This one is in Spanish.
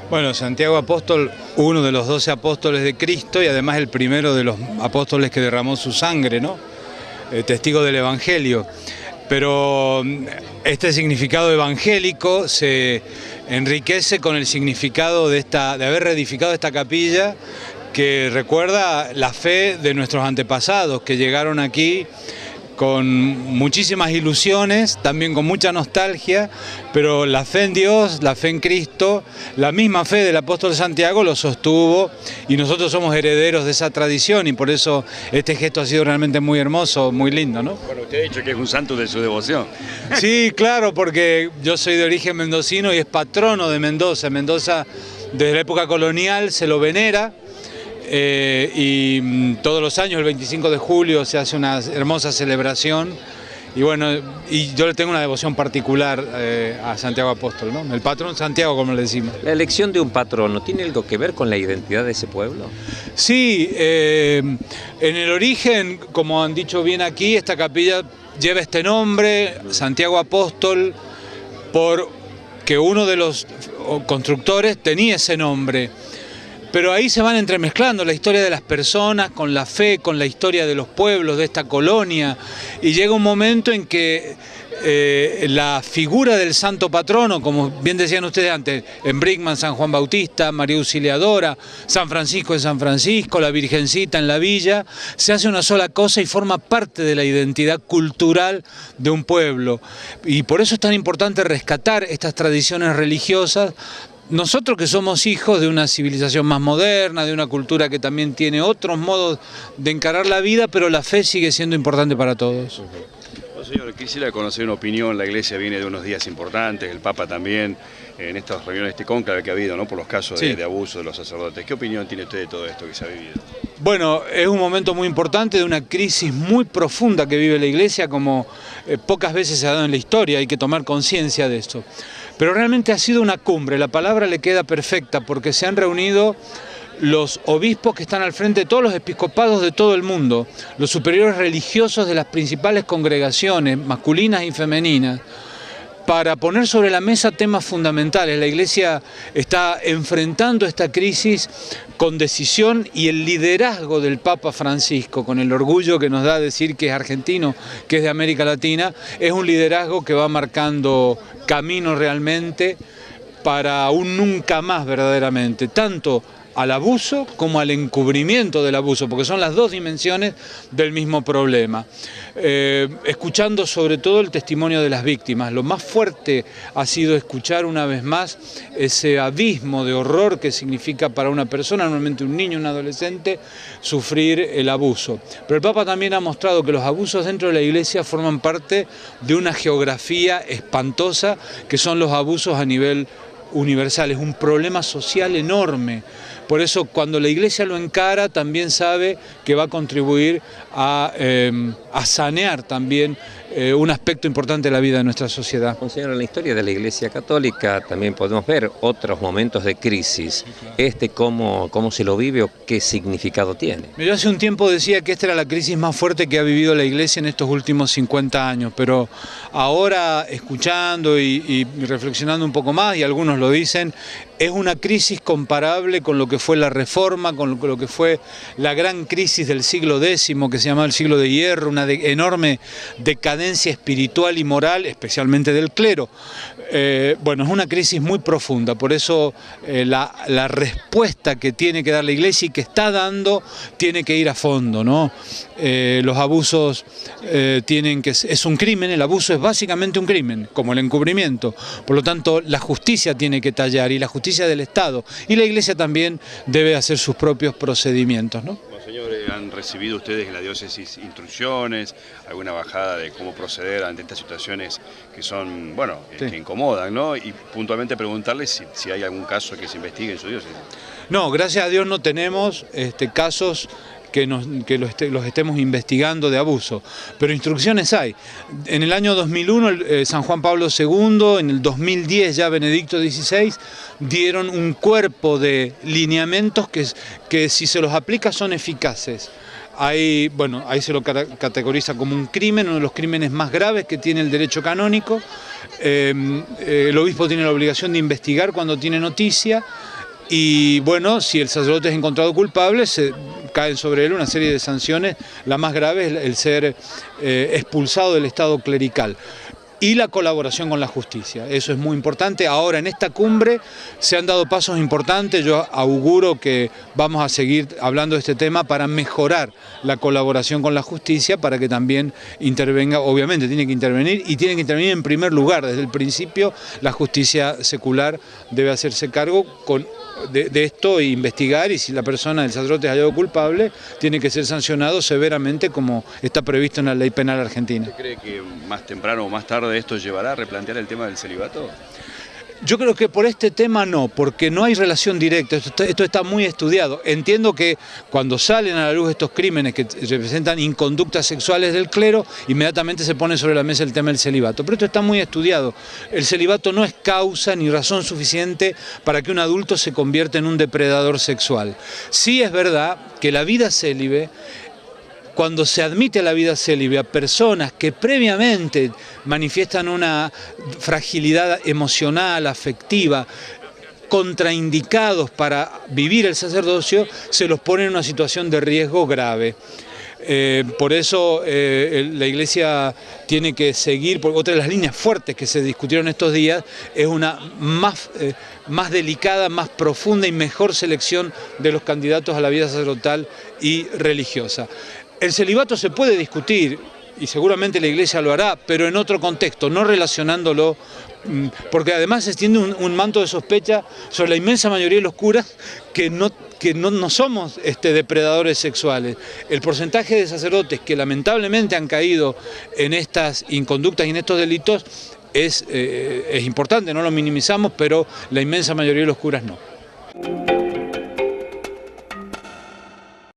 Bueno, Santiago Apóstol, uno de los 12 apóstoles de Cristo y además el primero de los apóstoles que derramó su sangre, ¿no? Testigo del Evangelio. Pero este significado evangélico se enriquece con el significado de haber reedificado esta capilla que recuerda la fe de nuestros antepasados que llegaron aquí con muchísimas ilusiones, también con mucha nostalgia, pero la fe en Dios, la fe en Cristo, la misma fe del apóstol Santiago lo sostuvo y nosotros somos herederos de esa tradición y por eso este gesto ha sido realmente muy hermoso, muy lindo, ¿no? Bueno, usted ha dicho que es un santo de su devoción. Sí, claro, porque yo soy de origen mendocino y es patrono de Mendoza. Mendoza desde la época colonial se lo venera. Y todos los años, el 25 de julio, se hace una hermosa celebración y bueno, y yo le tengo una devoción particular a Santiago Apóstol, ¿no? El patrón Santiago, como le decimos. ¿La elección de un patrono tiene algo que ver con la identidad de ese pueblo? Sí, en el origen, como han dicho bien aquí, esta capilla lleva este nombre, Santiago Apóstol, porque uno de los constructores tenía ese nombre. Pero ahí se van entremezclando la historia de las personas con la fe, con la historia de los pueblos, de esta colonia. Y llega un momento en que la figura del santo patrono, como bien decían ustedes antes, en Brinkmann, San Juan Bautista, María Auxiliadora, San Francisco de San Francisco, la Virgencita en la villa, se hace una sola cosa y forma parte de la identidad cultural de un pueblo. Y por eso es tan importante rescatar estas tradiciones religiosas. Nosotros que somos hijos de una civilización más moderna, de una cultura que también tiene otros modos de encarar la vida, pero la fe sigue siendo importante para todos. Bueno, señor, quisiera conocer una opinión. La Iglesia viene de unos días importantes, el Papa también, en estas reuniones, este cónclave que ha habido, ¿no? Por los casos de abuso de los sacerdotes. ¿Qué opinión tiene usted de todo esto que se ha vivido? Bueno, es un momento muy importante de una crisis muy profunda que vive la Iglesia, como pocas veces se ha dado en la historia, hay que tomar conciencia de esto. Pero realmente ha sido una cumbre, la palabra le queda perfecta porque se han reunido los obispos que están al frente de todos los episcopados de todo el mundo, los superiores religiosos de las principales congregaciones masculinas y femeninas, para poner sobre la mesa temas fundamentales. La Iglesia está enfrentando esta crisis con decisión y el liderazgo del Papa Francisco, con el orgullo que nos da decir que es argentino, que es de América Latina, es un liderazgo que va marcando camino realmente para un nunca más verdaderamente, tanto al abuso como al encubrimiento del abuso, porque son las dos dimensiones del mismo problema. Escuchando sobre todo el testimonio de las víctimas, lo más fuerte ha sido escuchar una vez más ese abismo de horror que significa para una persona, normalmente un niño, un adolescente, sufrir el abuso. Pero el Papa también ha mostrado que los abusos dentro de la Iglesia forman parte de una geografía espantosa, que son los abusos a nivel universal, es un problema social enorme. Por eso cuando la Iglesia lo encara también sabe que va a contribuir a sanear también un aspecto importante de la vida de nuestra sociedad. Monseñor, en la historia de la Iglesia Católica también podemos ver otros momentos de crisis. ¿Cómo se lo vive o qué significado tiene? Yo hace un tiempo decía que esta era la crisis más fuerte que ha vivido la Iglesia en estos últimos 50 años, pero ahora escuchando y reflexionando un poco más, y algunos lo dicen, es una crisis comparable con lo que fue la Reforma, con lo que fue la gran crisis del siglo X, que se llamaba el siglo de hierro, una enorme decadencia espiritual y moral, especialmente del clero. Bueno, es una crisis muy profunda, por eso la respuesta que tiene que dar la Iglesia y que está dando tiene que ir a fondo, ¿no? Los abusos es un crimen, el abuso es básicamente un crimen, como el encubrimiento. Por lo tanto, la justicia tiene que tallar y la justicia del Estado. Y la Iglesia también debe hacer sus propios procedimientos, ¿no? Señores, ¿han recibido ustedes en la diócesis instrucciones, alguna bajada de cómo proceder ante estas situaciones que son, bueno, que incomodan, ¿no? Y puntualmente preguntarles si hay algún caso que se investigue en su diócesis. No, gracias a Dios no tenemos casos que los estemos investigando de abuso, pero instrucciones hay. En el año 2001 San Juan Pablo II, en el 2010 ya Benedicto XVI, dieron un cuerpo de lineamientos que si se los aplica son eficaces. Ahí se lo categoriza como un crimen, uno de los crímenes más graves que tiene el derecho canónico. El obispo tiene la obligación de investigar cuando tiene noticia. Y bueno, si el sacerdote es encontrado culpable, se caen sobre él una serie de sanciones. La más grave es el ser expulsado del estado clerical. Y la colaboración con la justicia, eso es muy importante. Ahora en esta cumbre se han dado pasos importantes, yo auguro que vamos a seguir hablando de este tema para mejorar la colaboración con la justicia, para que también intervenga, obviamente tiene que intervenir y tiene que intervenir en primer lugar, desde el principio la justicia secular debe hacerse cargo de esto e investigar, y si la persona, el sacerdote es hallado culpable, tiene que ser sancionado severamente como está previsto en la ley penal argentina. ¿Usted cree que más temprano o más tarde esto llevará a replantear el tema del celibato? Yo creo que por este tema no, porque no hay relación directa, esto está muy estudiado. Entiendo que cuando salen a la luz estos crímenes que representan inconductas sexuales del clero, inmediatamente se pone sobre la mesa el tema del celibato, pero esto está muy estudiado. El celibato no es causa ni razón suficiente para que un adulto se convierta en un depredador sexual. Sí es verdad que la vida célibe, cuando se admite a la vida célibe a personas que previamente manifiestan una fragilidad emocional, afectiva, contraindicados para vivir el sacerdocio, se los pone en una situación de riesgo grave. Por eso la Iglesia tiene que seguir, porque otra de las líneas fuertes que se discutieron estos días es una más delicada, más profunda y mejor selección de los candidatos a la vida sacerdotal y religiosa. El celibato se puede discutir, y seguramente la Iglesia lo hará, pero en otro contexto, no relacionándolo, porque además se extiende un manto de sospecha sobre la inmensa mayoría de los curas que no somos depredadores sexuales. El porcentaje de sacerdotes que lamentablemente han caído en estas inconductas y en estos delitos es importante, no lo minimizamos, pero la inmensa mayoría de los curas no.